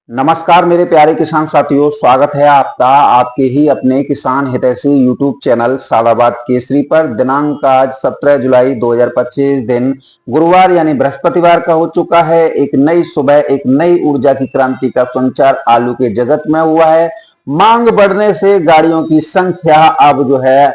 नमस्कार मेरे प्यारे किसान साथियों, स्वागत है आपका आपके ही अपने किसान हितैषी यूट्यूब चैनल सादाबाद केसरी पर। दिनांक आज 17 जुलाई 2025 दिन गुरुवार यानी बृहस्पतिवार का हो चुका है। एक नई सुबह, एक नई ऊर्जा की क्रांति का संचार आलू के जगत में हुआ है। मांग बढ़ने से गाड़ियों की संख्या अब जो है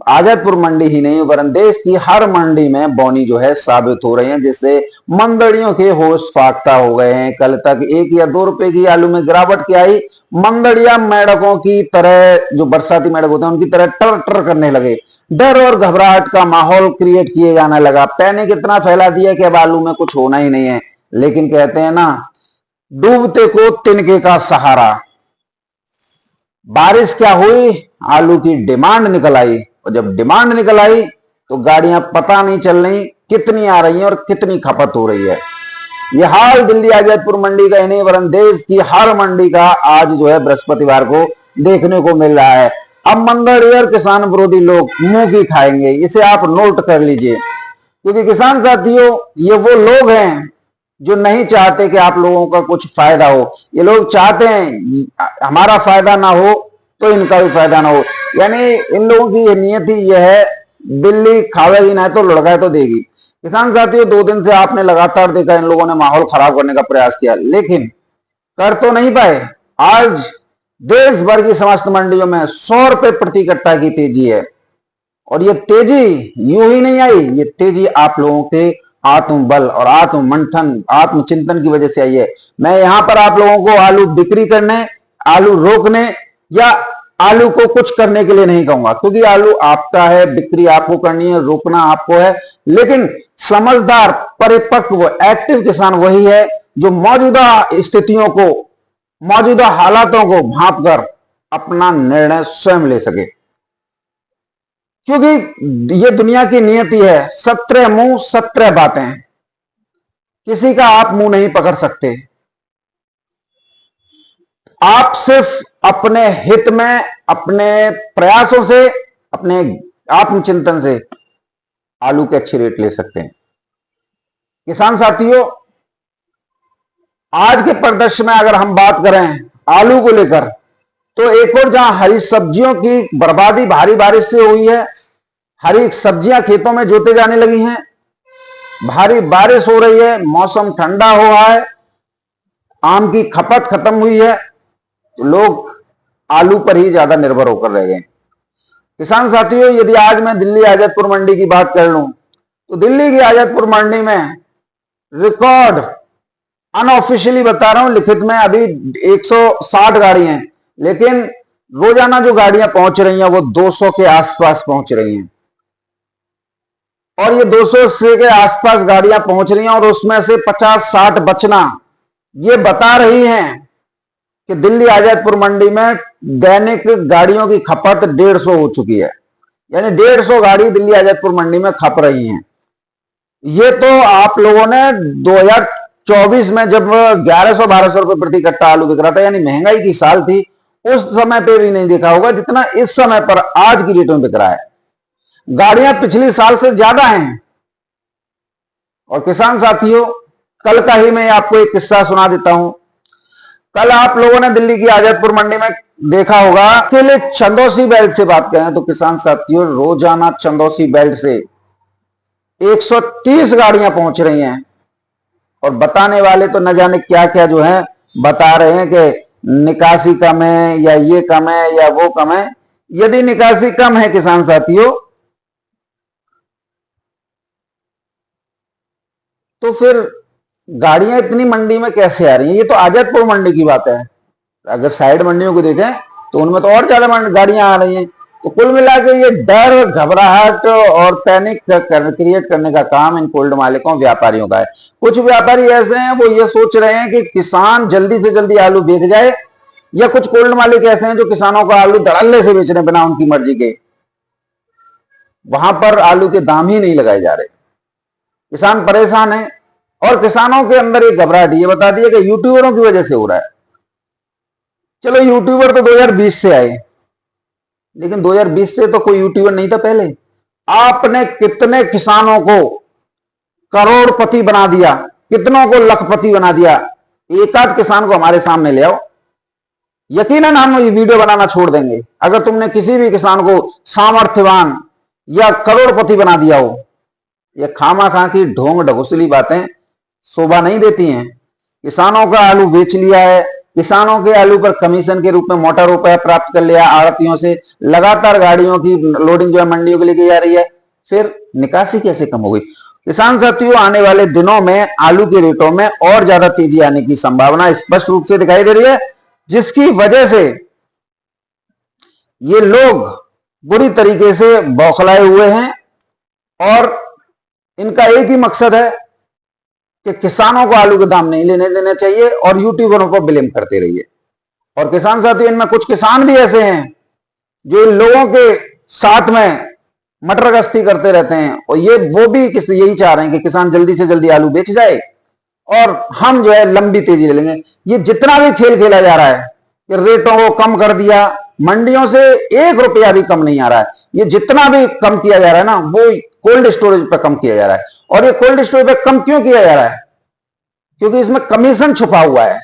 आजादपुर मंडी ही नहीं वरन देश की हर मंडी में बौनी जो है साबित हो रही है, जिससे मंदड़ियों के होश फाख्ता हो गए हैं। कल तक 1 या 2 रुपए की आलू में गिरावट क्या आई, मंदड़िया मेढकों की तरह, जो बरसाती मेढक होते हैं उनकी तरह टर टर करने लगे। डर और घबराहट का माहौल क्रिएट किए जाने लगा। पैनिक इतना फैला दिया कि अब आलू में कुछ होना ही नहीं है। लेकिन कहते हैं ना, डूबते को तिनके का सहारा। बारिश क्या हुई, आलू की डिमांड निकल आई, और जब डिमांड निकल आई तो गाड़ियां पता नहीं चल रही कितनी आ रही हैं और कितनी खपत हो रही है। यह हाल दिल्ली आजादपुर मंडी का ही नहीं वरन देश की हर मंडी का आज जो है बृहस्पतिवार को देखने को मिल रहा है। अब मंदड़िया और किसान विरोधी लोग मुंह की खाएंगे, इसे आप नोट कर लीजिए। क्योंकि किसान साथियों, ये वो लोग हैं जो नहीं चाहते कि आप लोगों का कुछ फायदा हो। ये लोग चाहते हैं हमारा फायदा ना हो तो इनका भी फायदा ना हो। यानी इन लोगों की ये नियति यह है, बिल्ली खावेगी ना तो लुढ़काए तो देगी। किसान साथियों, 2 दिन से आपने लगातार देखा इन लोगों ने माहौल खराब करने का प्रयास किया, लेकिन कर तो नहीं पाए। आज देश भर की समस्त मंडियों में 100 रुपए प्रति कट्टा की तेजी है, और ये तेजी यूं ही नहीं आई, ये तेजी आप लोगों के आत्मबल और आत्ममंथन, आत्मचिंतन की वजह से आई है। मैं यहां पर आप लोगों को आलू बिक्री करने, आलू रोकने या आलू को कुछ करने के लिए नहीं कहूंगा, क्योंकि आलू आपका है, बिक्री आपको करनी है, रोकना आपको है। लेकिन समझदार, परिपक्व, एक्टिव किसान वही है जो मौजूदा स्थितियों को, मौजूदा हालातों को भांप कर अपना निर्णय स्वयं ले सके। क्योंकि ये दुनिया की नियति है, 17 मुंह 17 बातें, किसी का आप मुंह नहीं पकड़ सकते। आप सिर्फ अपने हित में, अपने प्रयासों से, अपने आत्मचिंतन से आलू के अच्छे रेट ले सकते हैं। किसान साथियों, आज के परिदृश्य में अगर हम बात करें आलू को लेकर, तो एक और जहां हरी सब्जियों की बर्बादी भारी बारिश से हुई है, हरी सब्जियां खेतों में जोते जाने लगी हैं, भारी बारिश हो रही है, मौसम ठंडा हो रहा है, आम की खपत खत्म हुई है, तो लोग आलू पर ही ज्यादा निर्भर होकर रह गए। किसान साथियों, यदि आज मैं दिल्ली आजादपुर मंडी की बात कर लूं, तो दिल्ली की आजादपुर मंडी में रिकॉर्ड, अनऑफिशियली बता रहा हूं, लिखित में अभी 160 गाड़ी हैं, लेकिन रोजाना जो गाड़ियां पहुंच रही हैं वो 200 के आसपास पहुंच रही हैं। और ये 200 से के आसपास गाड़ियां पहुंच रही हैं, और उसमें से 50-60 बचना ये बता रही हैं कि दिल्ली आजादपुर मंडी में दैनिक गाड़ियों की खपत 150 हो चुकी है। यानी 150 गाड़ी दिल्ली आजादपुर मंडी में खप रही हैं। ये तो आप लोगों ने 2024 में जब 1100-1200 रुपए प्रति कट्टा आलू बिक रहा था, यानी महंगाई की साल थी, उस समय पे भी नहीं देखा होगा जितना इस समय पर आज की डेट में बिक रहा है। गाड़ियां पिछली साल से ज्यादा हैं। और किसान साथियों, कल का ही मैं आपको एक किस्सा सुना देता हूं। कल आप लोगों ने दिल्ली की आजादपुर मंडी में देखा होगा कि चंदौसी बेल्ट से बात करें तो किसान साथियों, रोजाना चंदौसी बेल्ट से 130 गाड़ियां पहुंच रही हैं, और बताने वाले तो न जाने क्या क्या जो है बता रहे हैं कि निकासी कम है, या ये कम है, या वो कम है। यदि निकासी कम है किसान साथियों, तो फिर गाड़ियां इतनी मंडी में कैसे आ रही हैं? ये तो आजादपुर मंडी की बात है। अगर साइड मंडियों को देखें तो उनमें तो और ज्यादा गाड़ियां आ रही हैं। तो कुल मिला के ये डर, घबराहट और पैनिक क्रिएट करने का काम इन कोल्ड मालिकों, व्यापारियों का है। कुछ व्यापारी ऐसे हैं, वो ये सोच रहे हैं कि किसान जल्दी से जल्दी आलू बेच जाए, या कुछ कोल्ड मालिक ऐसे हैं जो किसानों को आलू धड़ल्ले से बेच रहे बिना उनकी मर्जी के। वहां पर आलू के दाम ही नहीं लगाए जा रहे। किसान परेशान है, और किसानों के अंदर एक घबराहट ये बता दिया कि यूट्यूबरों की वजह से हो रहा है। चलो, यूट्यूबर तो 2020 से आए, लेकिन 2020 से तो कोई यूट्यूबर नहीं था पहले। आपने कितने किसानों को करोड़पति बना दिया, कितनों को लखपति बना दिया। एक आध किसान को हमारे सामने ले आओ, यकीनन हम ये वीडियो बनाना छोड़ देंगे। अगर तुमने किसी भी किसान को सामर्थ्यवान या करोड़पति बना दिया हो, ये खामा की ढोंग ढगुसली बातें शोभा नहीं देती हैं। किसानों का आलू बेच लिया है, किसानों के आलू पर कमीशन के रूप में मोटा रुपया प्राप्त कर लिया आड़तियों से, लगातार गाड़ियों की लोडिंग जो है मंडियों के लिए की जा रही है, फिर निकासी कैसे कम हो गई? किसान साथियों, आने वाले दिनों में आलू के रेटों में और ज्यादा तेजी आने की संभावना स्पष्ट रूप से दिखाई दे रही है, जिसकी वजह से ये लोग बुरी तरीके से बौखलाए हुए हैं और इनका एक ही मकसद है कि किसानों को आलू के दाम नहीं लेने देने चाहिए और यूट्यूबरों को ब्लेम करते रहिए। और किसान साथियों, इनमें कुछ किसान भी ऐसे हैं जो इन लोगों के साथ में मटर गश्ती करते रहते हैं और वो भी यही चाह रहे हैं कि किसान जल्दी से जल्दी आलू बेच जाए और हम जो है लंबी तेजी ले लेंगे। ये जितना भी खेल खेला जा रहा है कि रेटों को कम कर दिया, मंडियों से 1 रुपया भी कम नहीं आ रहा है, ये जितना भी कम किया जा रहा है ना, वो कोल्ड स्टोरेज पर कम किया जा रहा है। और ये कोल्ड स्टोरेज पर कम क्यों किया जा रहा है? क्योंकि इसमें कमीशन छुपा हुआ है।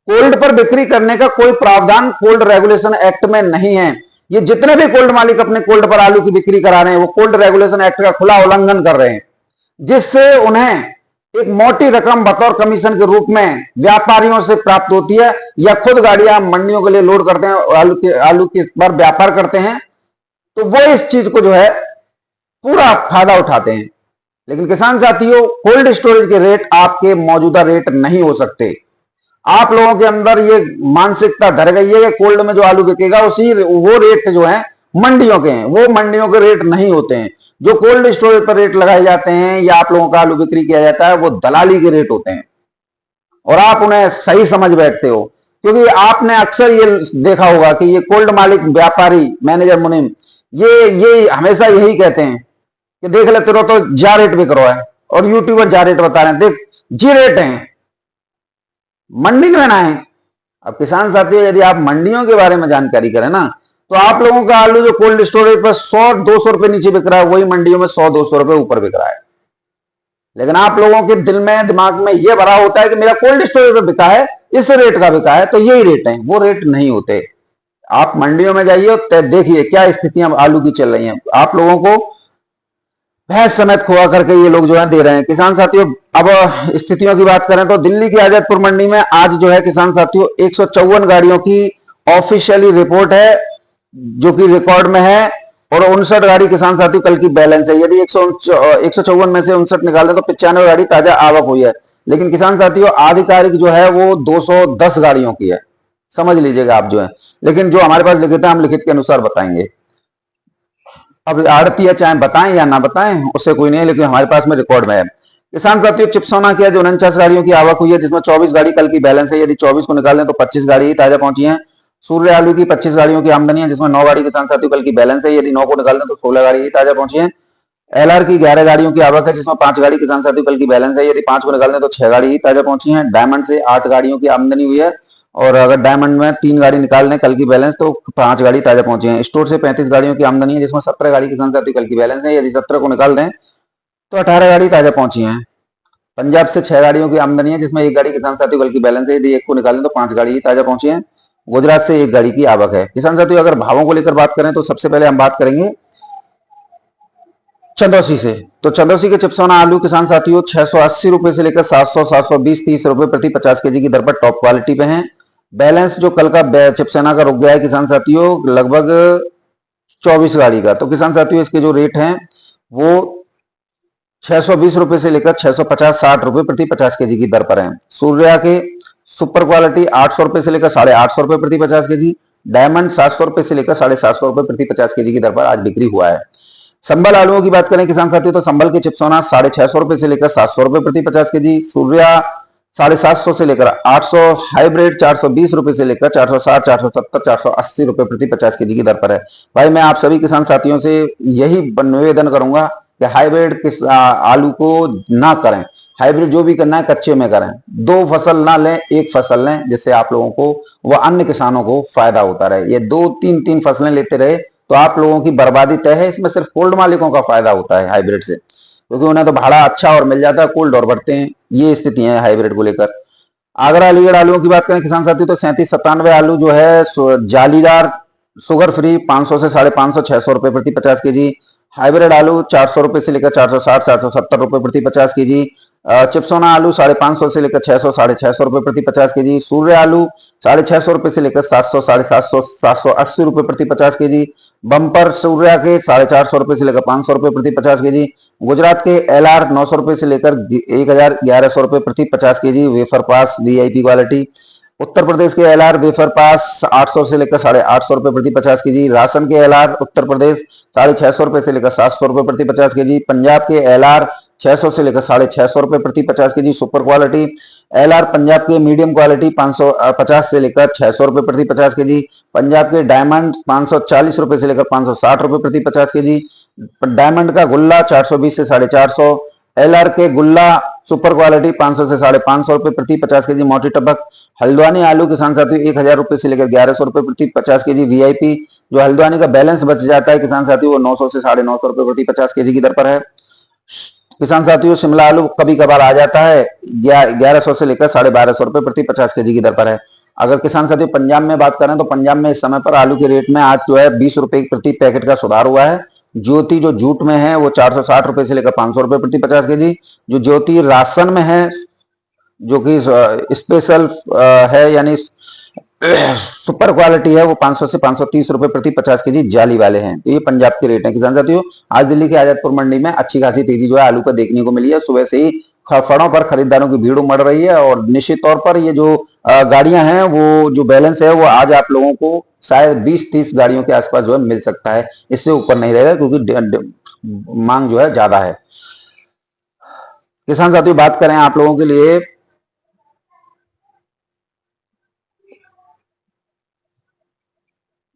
कोल्ड पर बिक्री करने का कोई प्रावधान कोल्ड रेगुलेशन एक्ट में नहीं है। ये जितने भी कोल्ड मालिक अपने कोल्ड पर आलू की बिक्री करा रहे हैं, वो कोल्ड रेगुलेशन एक्ट का खुला उल्लंघन कर रहे हैं, जिससे उन्हें एक मोटी रकम बतौर कमीशन के रूप में व्यापारियों से प्राप्त होती है, या खुद गाड़ियां मंडियों के लिए लोड करते हैं और आलू के पर व्यापार करते हैं, तो वो इस चीज को जो है पूरा फायदा उठाते हैं। लेकिन किसान साथियों, कोल्ड स्टोरेज के रेट आपके मौजूदा रेट नहीं हो सकते। आप लोगों के अंदर ये मानसिकता धर गई है कि कोल्ड में जो आलू बिकेगा वो रेट जो है मंडियों के हैं, वो मंडियों के रेट नहीं होते हैं। जो कोल्ड स्टोरेज पर रेट लगाए जाते हैं या आप लोगों का आलू बिक्री किया जाता है, वो दलाली के रेट होते हैं और आप उन्हें सही समझ बैठते हो। क्योंकि आपने अक्सर ये देखा होगा कि ये कोल्ड मालिक, व्यापारी, मैनेजर, मुनीम, ये हमेशा यही कहते हैं कि देख ले तेरा तो जा रेट बिक रहा है और यूट्यूबर जा रेट बता रहे हैं, देख जी रेट है, मंडी में ना है। अब किसान साथियों, यदि आप मंडियों के बारे में जानकारी करें ना, तो आप लोगों का आलू जो कोल्ड स्टोरेज पर 100-200 रुपए नीचे बिक रहा है, वही मंडियों में 100-200 रुपए ऊपर बिक रहा है। लेकिन आप लोगों के दिल में, दिमाग में यह भरा होता है कि मेरा कोल्ड स्टोरेज पर बिका है, इस रेट का बिका है, तो यही रेट है। वो रेट नहीं होते। आप मंडियों में जाइए, देखिए क्या स्थितियां आलू की चल रही हैं। आप लोगों को भैंस समेत खोआ करके ये लोग जो है दे रहे हैं। किसान साथियों, अब स्थितियों की बात करें तो दिल्ली की आजादपुर मंडी में आज जो है किसान साथियों 154 गाड़ियों की ऑफिशियली रिपोर्ट है, जो कि रिकॉर्ड में है, और 59 गाड़ी किसान साथियों कल की बैलेंस है। यदि 154 में से 59 निकालें तो 95 गाड़ी ताजा आवक हुई है। लेकिन किसान साथियों, आधिकारिक जो है वो 210 गाड़ियों की है, समझ लीजिएगा आप जो है। लेकिन जो हमारे पास लिखित है, हम लिखित के अनुसार बताएंगे। अब आड़ती चाहे बताएं या ना बताएं, उससे कोई नहीं है, लेकिन हमारे पास में रिकॉर्ड में है। किसान साथियों, चिपसोना की जो 49 गाड़ियों की आवक हुई है, जिसमें 24 गाड़ी कल की बैलेंस है। यदि 24 को निकालें तो 25 गाड़ी ही ताजा पहुंची है। सूर्य आलू की 25 गाड़ियों की आमदनी है, जिसमें 9 गाड़ी किसान साथियों कल की बैलेंस है। यदि 9 को निकालें तो 16 गाड़ी ही ताजा पहुंची है। एलआर की 11 गाड़ियों की आवक है, जिसमें 5 गाड़ी किसान साथियों कल की बैलेंस है। यदि 5 को निकालें तो 6 गाड़ी ही ताजा पहुंची है। डायमंड से 8 गाड़ियों की आमदनी हुई है, और अगर डायमंड में 3 गाड़ी निकाल लें कल की बैलेंस तो 5 गाड़ी ताजा पहुंची है। स्टोर से 35 गाड़ियों की आमदनी है, जिसमें 17 गाड़ी किसान साथी कल की बैलेंस है। यदि 17 को निकाल दें तो 18 गाड़ी ताजा पहुंची है। पंजाब से 6 गाड़ियों की आमदनी है, जिसमें 1 गाड़ी किसान साथी कल की बैलेंस है। यदि 1 को निकालें तो 5 गाड़ी ही ताजा पहुंची है। गुजरात से 1 गाड़ी की आवक है। किसान साथियों, अगर भावों को लेकर बात करें तो सबसे पहले हम बात करेंगे चंदौसी से। तो चंदौसी के चिपसोना आलू किसान साथियों 680 रुपए से लेकर 700, 720, 30 रुपए प्रति 50 केजी की दर पर टॉप क्वालिटी पे हैं। बैलेंस जो कल का चिपसेना का रुक गया है किसान साथियों लगभग 24 गाड़ी का। तो किसान साथियों, इसके जो रेट हैं वो 620 रुपए से लेकर 650, 60 रुपए प्रति 50 केजी की दर पर है। सूर्या के सुपर क्वालिटी 800 रुपए से लेकर 850 रुपए प्रति 50 केजी। डायमंड 700 रुपए से लेकर 750 रुपए प्रति 50 केजी की दर पर आज बिक्री हुआ है। संबल आलुओं की बात करें किसान साथियों, तो संबल के चिपसोना 650 रुपए से लेकर 700 रुपए प्रति 50 केजी। सूर्या 750 से लेकर 800, हाइब्रिड 420 रुपए से लेकर 460, 470, 480 रुपए प्रति 50 केजी की दर पर है। भाई, मैं आप सभी किसान साथियों से यही निवेदन करूंगा कि हाइब्रिड आलू को ना करें। हाइब्रिड जो भी करना है कच्चे में करें, 2 फसल ना लें, 1 फसल लें, जिससे आप लोगों को व अन्य किसानों को फायदा होता रहे। ये 2-3 फसलें लेते रहे तो आप लोगों की बर्बादी तय है। इसमें सिर्फ कोल्ड मालिकों का फायदा होता है हाइब्रिड से, क्योंकि उन्हें तो भाड़ा अच्छा और मिल जाता है, कोल्ड और बढ़ते हैं। ये स्थिति है हाइब्रिड को लेकर। आगरा अलीगढ़ आलूओं की बात करें किसान साथियों तो 3797 आलू जो है जालीदार शुगर फ्री 500 से 550 600 रुपए प्रति 50 केजी। हाइब्रिड आलू 400 रुपए से लेकर 460 470 रुपए प्रति 50 केजी। चिप्सोना आलू 550 से लेकर 600 650 रुपए प्रति 50 केजी। सूर्य आलू 650 रुपए से लेकर 700 750 780 रुपए प्रति 50 केजी। बम्पर सूर्या के 450 रुपए से लेकर 500 रुपए प्रति 50 केजी। गुजरात के LR 900 रुपए से लेकर 1100 रुपए प्रति 50 केजी वेफर पास VIP क्वालिटी। उत्तर प्रदेश के LR वेफर पास 800 से लेकर 850 रुपए प्रति 50 केजी। राशन के LR उत्तर प्रदेश 650 रुपए से लेकर 700 रुपए प्रति 50 केजी। पंजाब के LR 600 से लेकर 650 रुपए प्रति 50 KG super quality. LR Punjab के मीडियम क्वालिटी 550 से लेकर 600 रुपए प्रति 50 केजी। पंजाब के डायमंड 540 रुपए से लेकर 560 रुपए प्रति 50 केजी। डायमंड का गुल्ला 420 से 450। LR के गुल्ला सुपर क्वालिटी 500 से 550 रुपए प्रति 50 केजी मोटी टपक। हल्द्वानी आलू किसान साथियों 1000 रुपए से लेकर 1100 रुपए प्रति 50 केजी VIP। जो हल्द्वानी का बैलेंस बच जाता है किसान साथियों वो 900 से 950 रुपए प्रति 50 केजी की दर पर है। किसान साथियों शिमला आलू कभी कभार आ जाता है 1100 से लेकर 1250 रुपए प्रति 50 केजी की दर पर है। अगर किसान साथियों पंजाब में बात करें तो पंजाब में इस समय पर आलू के रेट में आज जो है 20 रुपए प्रति पैकेट का सुधार हुआ है। ज्योति जो जूट में है वो 460 रुपए से लेकर 500 रुपए प्रति 50 केजी। जो ज्योति राशन में है जो कि स्पेशल है यानी सुपर क्वालिटी है वो 500 से 530 रुपए प्रति 50 केजी जाली वाले हैं। तो ये पंजाब के रेट हैं किसान साथियों। आज दिल्ली के आजादपुर मंडी में अच्छी खासी तेजी जो है आलू का देखने को मिली है। सुबह से ही फड़ों पर खरीदारों की भीड़ उमड़ रही है और निश्चित तौर पर ये जो गाड़ियां हैं वो जो बैलेंस है वो आज आप लोगों को शायद 20-30 गाड़ियों के आसपास जो है मिल सकता है, इससे ऊपर नहीं रहेगा क्योंकि मांग जो है ज्यादा है। किसान साथियों बात करें आप लोगों के लिए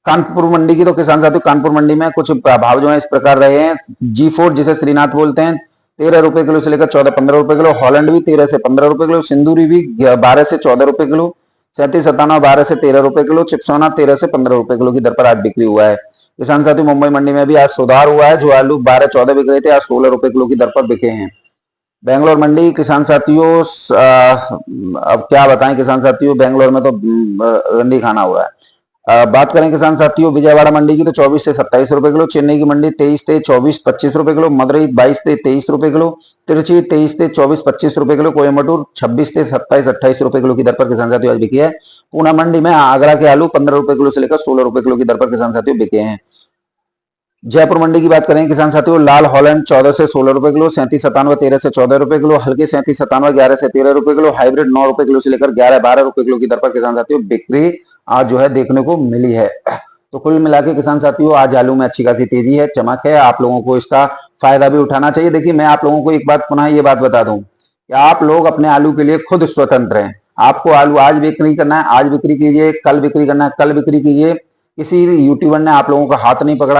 कानपुर मंडी की तो किसान साथियों कानपुर मंडी में कुछ भाव जो है इस प्रकार रहे हैं। G4 जिसे श्रीनाथ बोलते हैं 13 रुपए किलो से लेकर 14-15 रुपए किलो। हॉलैंड भी 13 से 15 रुपए किलो। सिंदूरी भी 12 से 14 रुपए किलो। 3797 12 से 13 रुपए किलो। चिप्सोना 13 से 15 रुपए किलो की दर पर आज बिक्री हुआ है। किसान साथियों मुंबई मंडी में भी आज सुधार हुआ है। जो आलू 12-14 बिक रहे थे आज 16 रुपए किलो की दर पर बिके हैं। बेंगलोर मंडी किसान साथियों अब क्या बताएं किसान साथियों बेंगलोर में तो रंडी खाना हुआ है। बात करें किसान साथियों विजयवाड़ा मंडी की तो 24 से 27 रुपए किलो। चेन्नई की मंडी 23 से 24-25 रुपए किलो। मदुरई 22 से 23 रुपए किलो। तिरुचि 23 से 24-25 रुपए किलो। कोयम्बटूर 26 से 27-28 रुपए किलो की दर पर किसान साथियों आज बिकी है। पूना मंडी में आगरा के आलू 15 रुपए किलो से लेकर 16 रुपए किलो की दर पर किसान साथियों बिके हैं। जयपुर मंडी की बात करें किसान साथियों लाल हॉलैंड 14 से 16 रुपए किलो। 3797 13 से 14 रुपए किलो। हल्के 3797 11 से 13 रुपए किलो। हाइब्रिड 9 रुपए किलो से लेकर 11-12 रुपए किलो की दर पर किसान साथियों बिक्री आज जो है देखने को मिली है। तो कुल मिला के किसान साथियों आज आलू में अच्छी खासी तेजी है, चमक है। आप लोगों को इसका फायदा भी उठाना चाहिए। देखिए मैं आप लोगों को एक बात पुनः ये बात बता दूं कि आप लोग अपने आलू के लिए खुद स्वतंत्र हैं। आपको आलू आज बिक्री करना है आज बिक्री कीजिए, कल बिक्री करना है कल बिक्री कीजिए। किसी यूट्यूबर ने आप लोगों का हाथ नहीं पकड़ा।